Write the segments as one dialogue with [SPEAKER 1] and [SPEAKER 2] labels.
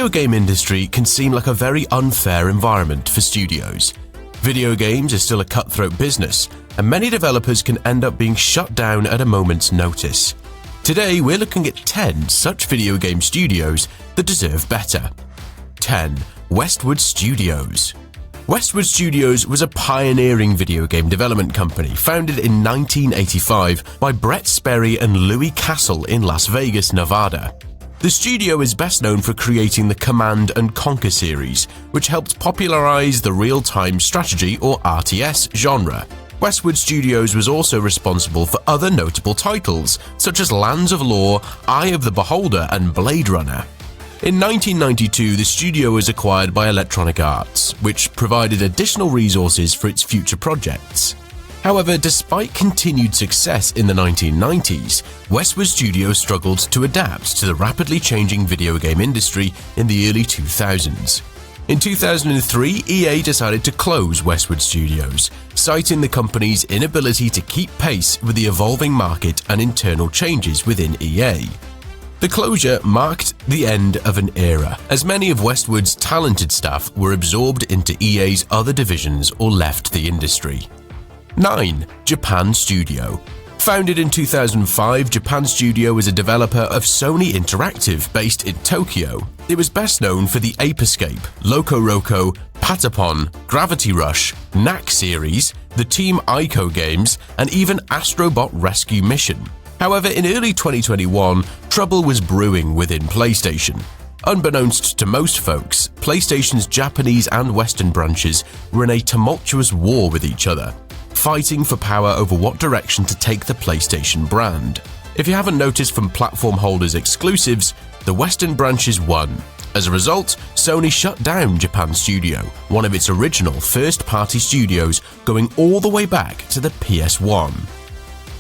[SPEAKER 1] The video game industry can seem like a very unfair environment for studios. Video games are still a cutthroat business, and many developers can end up being shut down at a moment's notice. Today, we're looking at 10 such video game studios that deserve better. 10. Westwood Studios. Westwood Studios was a pioneering video game development company founded in 1985 by Brett Sperry and Louis Castle in Las Vegas, Nevada. The studio is best known for creating the Command & Conquer series, which helped popularize the real-time strategy or RTS genre. Westwood Studios was also responsible for other notable titles, such as Lands of Lore, Eye of the Beholder, and Blade Runner. In 1992, the studio was acquired by Electronic Arts, which provided additional resources for its future projects. However, despite continued success in the 1990s, Westwood Studios struggled to adapt to the rapidly changing video game industry in the early 2000s. In 2003, EA decided to close Westwood Studios, citing the company's inability to keep pace with the evolving market and internal changes within EA. The closure marked the end of an era, as many of Westwood's talented staff were absorbed into EA's other divisions or left the industry. 9. Japan Studio. Founded in 2005, Japan Studio is a developer of Sony Interactive based in Tokyo. It was best known for the Ape Escape, Loco Roco, Patapon, Gravity Rush, Knack series, the Team Ico games, and even Astrobot Rescue Mission. However, in early 2021, trouble was brewing within PlayStation. Unbeknownst to most folks, PlayStation's Japanese and Western branches were in a tumultuous war with each other, fighting for power over what direction to take the PlayStation brand. If you haven't noticed from platform holders' exclusives, the Western branches won. As a result, Sony shut down Japan Studio, one of its original first-party studios going all the way back to the PS1.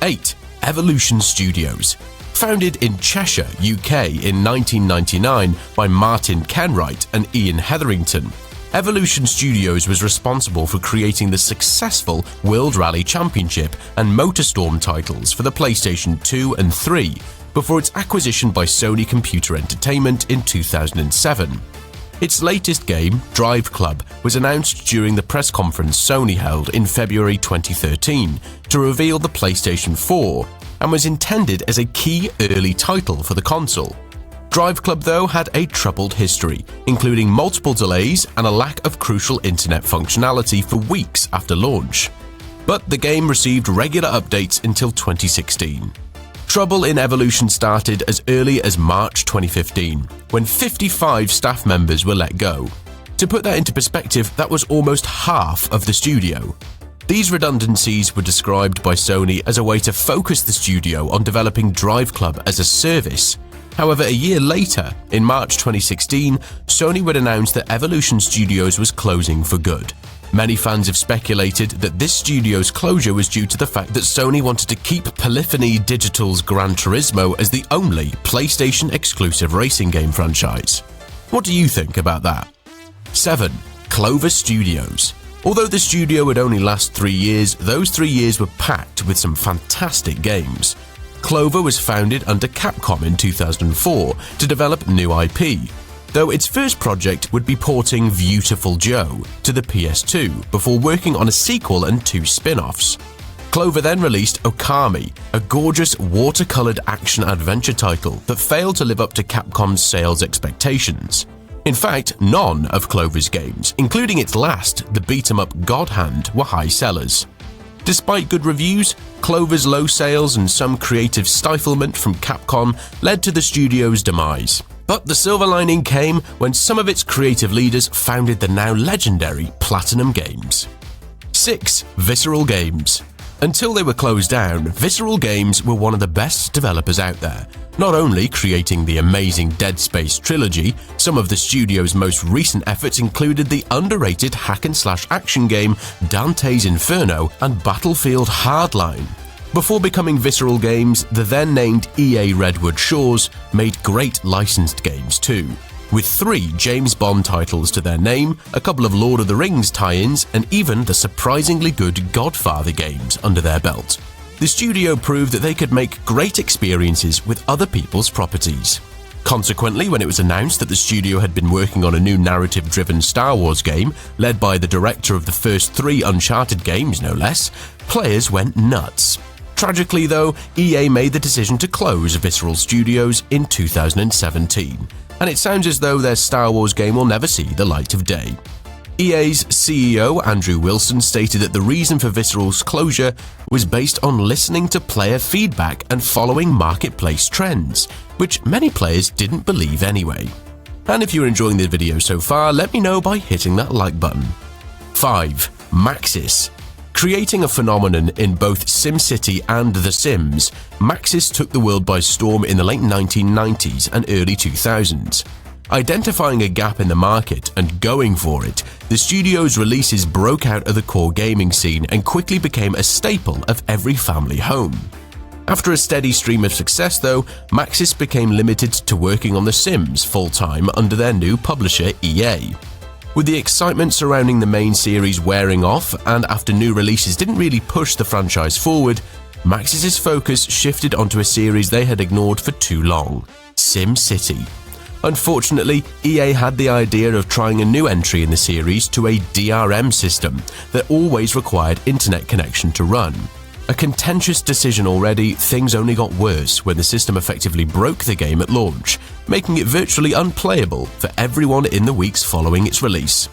[SPEAKER 1] 8. Evolution Studios. Founded in Cheshire, UK in 1999 by Martin Kenwright and Ian Hetherington, Evolution Studios was responsible for creating the successful World Rally Championship and MotorStorm titles for the PlayStation 2 and 3 before its acquisition by Sony Computer Entertainment in 2007. Its latest game, Drive Club, was announced during the press conference Sony held in February 2013 to reveal the PlayStation 4 and was intended as a key early title for the console. Drive Club, though, had a troubled history, including multiple delays and a lack of crucial internet functionality for weeks after launch. But the game received regular updates until 2016. Trouble in Evolution started as early as March 2015, when 55 staff members were let go. To put that into perspective, that was almost half of the studio. These redundancies were described by Sony as a way to focus the studio on developing Drive Club as a service. However, a year later, in March 2016, Sony would announce that Evolution Studios was closing for good. Many fans have speculated that this studio's closure was due to the fact that Sony wanted to keep Polyphony Digital's Gran Turismo as the only PlayStation-exclusive racing game franchise. What do you think about that? 7. Clover Studios. Although the studio would only last 3 years, those 3 years were packed with some fantastic games. Clover was founded under Capcom in 2004 to develop new IP, though its first project would be porting Viewtiful Joe to the PS2 before working on a sequel and 2 spin-offs. Clover then released Okami, a gorgeous watercolored action-adventure title that failed to live up to Capcom's sales expectations. In fact, none of Clover's games, including its last, the beat-em-up God Hand, were high sellers. Despite good reviews, Clover's low sales and some creative stiflement from Capcom led to the studio's demise. But the silver lining came when some of its creative leaders founded the now legendary Platinum Games. 6. Visceral Games. Until they were closed down, Visceral Games were one of the best developers out there, not only creating the amazing Dead Space trilogy. Some of the studio's most recent efforts included the underrated hack-and-slash action game Dante's Inferno and Battlefield Hardline. Before becoming Visceral Games, the then-named EA Redwood Shores made great licensed games too, with 3 James Bond titles to their name, a couple of Lord of the Rings tie-ins, and even the surprisingly good Godfather games under their belt. The studio proved that they could make great experiences with other people's properties. Consequently, when it was announced that the studio had been working on a new narrative-driven Star Wars game, led by the director of the first 3 Uncharted games, no less, players went nuts. Tragically, though, EA made the decision to close Visceral Studios in 2017, and it sounds as though their Star Wars game will never see the light of day. EA's CEO, Andrew Wilson, stated that the reason for Visceral's closure was based on listening to player feedback and following marketplace trends, which many players didn't believe anyway. And if you're enjoying the video so far, let me know by hitting that like button. 5. Maxis. Creating a phenomenon in both SimCity and The Sims, Maxis took the world by storm in the late 1990s and early 2000s. Identifying a gap in the market and going for it, the studio's releases broke out of the core gaming scene and quickly became a staple of every family home. After a steady stream of success, though, Maxis became limited to working on The Sims full-time under their new publisher EA. With the excitement surrounding the main series wearing off, and after new releases didn't really push the franchise forward, Maxis' focus shifted onto a series they had ignored for too long: SimCity. Unfortunately, EA had the idea of trying a new entry in the series to a DRM system that always required internet connection to run. A contentious decision already, things only got worse when the system effectively broke the game at launch, making it virtually unplayable for everyone in the weeks following its release.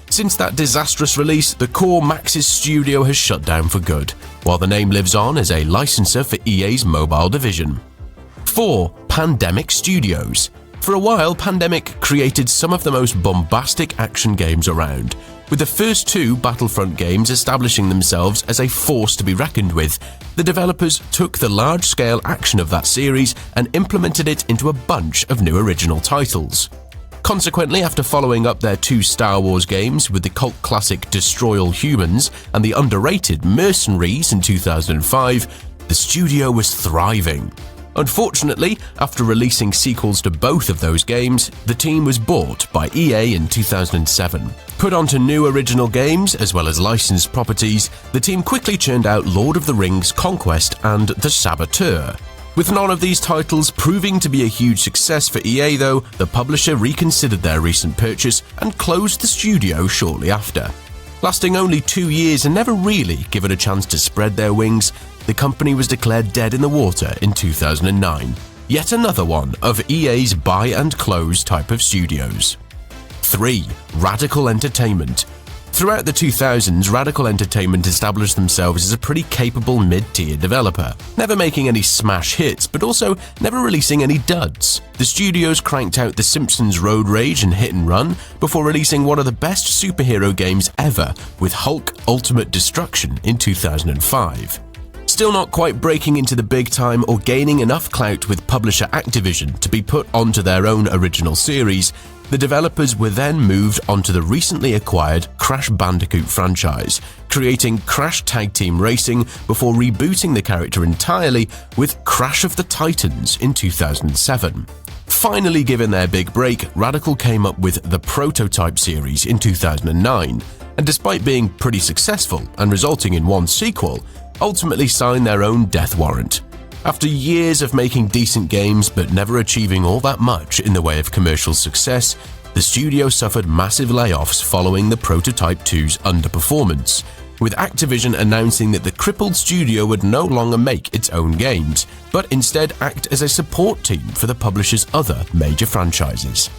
[SPEAKER 1] Since that disastrous release, the core Maxis studio has shut down for good, while the name lives on as a licensor for EA's mobile division. 4. Pandemic Studios. For a while, Pandemic created some of the most bombastic action games around, with the first 2 Battlefront games establishing themselves as a force to be reckoned with. The developers took the large-scale action of that series and implemented it into a bunch of new original titles. Consequently, after following up their 2 Star Wars games with the cult classic Destroy All Humans and the underrated Mercenaries in 2005, the studio was thriving. Unfortunately, after releasing sequels to both of those games, the team was bought by EA in 2007. Put onto new original games as well as licensed properties, the team quickly churned out Lord of the Rings Conquest and The Saboteur. With none of these titles proving to be a huge success for EA though, the publisher reconsidered their recent purchase and closed the studio shortly after. Lasting only 2 years and never really given a chance to spread their wings, the company was declared dead in the water in 2009. Yet another one of EA's buy and close type of studios. 3. Radical Entertainment. Throughout the 2000s, Radical Entertainment established themselves as a pretty capable mid-tier developer, never making any smash hits, but also never releasing any duds. The studios cranked out The Simpsons Road Rage and Hit and Run before releasing one of the best superhero games ever with Hulk Ultimate Destruction in 2005. Still not quite breaking into the big time or gaining enough clout with publisher Activision to be put onto their own original series, the developers were then moved onto the recently acquired Crash Bandicoot franchise, creating Crash Tag Team Racing before rebooting the character entirely with Crash of the Titans in 2007. Finally given their big break, Radical came up with the Prototype series in 2009, and despite being pretty successful and resulting in 1 sequel, ultimately signed their own death warrant. After years of making decent games but never achieving all that much in the way of commercial success, the studio suffered massive layoffs following the Prototype 2's underperformance, with Activision announcing that the crippled studio would no longer make its own games, but instead act as a support team for the publisher's other major franchises.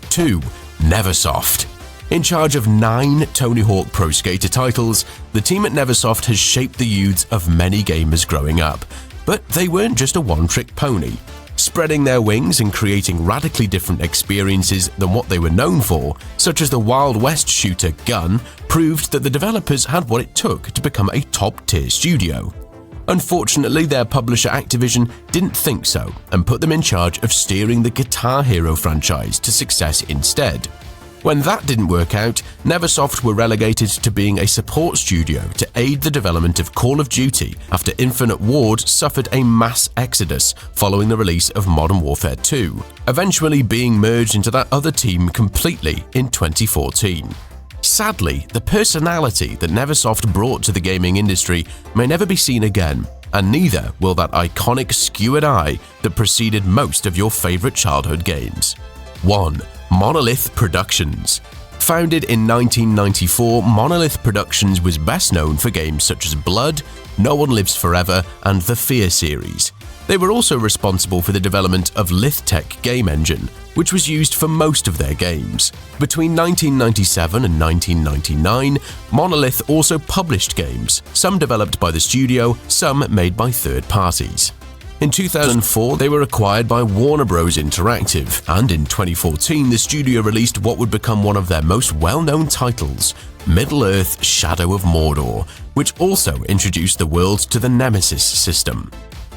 [SPEAKER 1] 2. Neversoft. In charge of 9 Tony Hawk Pro Skater titles, the team at Neversoft has shaped the youths of many gamers growing up. But they weren't just a one-trick pony. Spreading their wings and creating radically different experiences than what they were known for, such as the Wild West shooter Gun, proved that the developers had what it took to become a top-tier studio. Unfortunately, their publisher Activision didn't think so and put them in charge of steering the Guitar Hero franchise to success instead. When that didn't work out, Neversoft were relegated to being a support studio to aid the development of Call of Duty after Infinite Ward suffered a mass exodus following the release of Modern Warfare 2, eventually being merged into that other team completely in 2014. Sadly, the personality that Neversoft brought to the gaming industry may never be seen again, and neither will that iconic skewered eye that preceded most of your favorite childhood games. 1. Monolith Productions. Founded in 1994, Monolith Productions was best known for games such as Blood, No One Lives Forever, and the Fear series. They were also responsible for the development of LithTech game engine, which was used for most of their games. Between 1997 and 1999, Monolith also published games, some developed by the studio, some made by third parties. In 2004, they were acquired by Warner Bros. Interactive, and in 2014, the studio released what would become one of their most well-known titles, Middle-earth: Shadow of Mordor, which also introduced the world to the Nemesis system.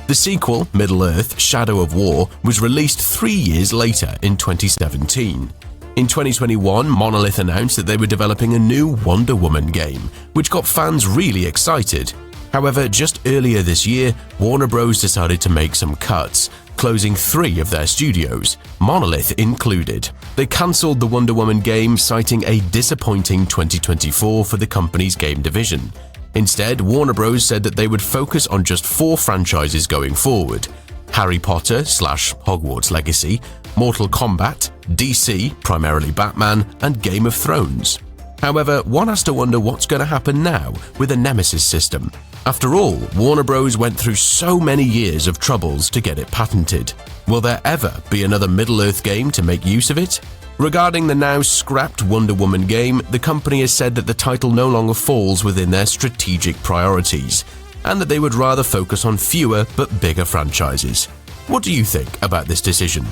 [SPEAKER 1] The sequel, Middle-earth: Shadow of War, was released 3 years later in 2017. In 2021, Monolith announced that they were developing a new Wonder Woman game, which got fans really excited. However, just earlier this year, Warner Bros. Decided to make some cuts, closing 3 of their studios, Monolith included. They cancelled the Wonder Woman game, citing a disappointing 2024 for the company's game division. Instead, Warner Bros. Said that they would focus on just 4 franchises going forward: Harry Potter / Hogwarts Legacy, Mortal Kombat, DC, primarily Batman, and Game of Thrones. However, one has to wonder what's going to happen now with the Nemesis system. After all, Warner Bros. Went through so many years of troubles to get it patented. Will there ever be another Middle-earth game to make use of it? Regarding the now scrapped Wonder Woman game, the company has said that the title no longer falls within their strategic priorities, and that they would rather focus on fewer but bigger franchises. What do you think about this decision?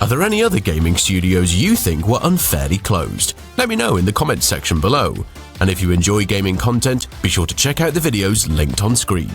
[SPEAKER 1] Are there any other gaming studios you think were unfairly closed? Let me know in the comments section below. And if you enjoy gaming content, be sure to check out the videos linked on screen.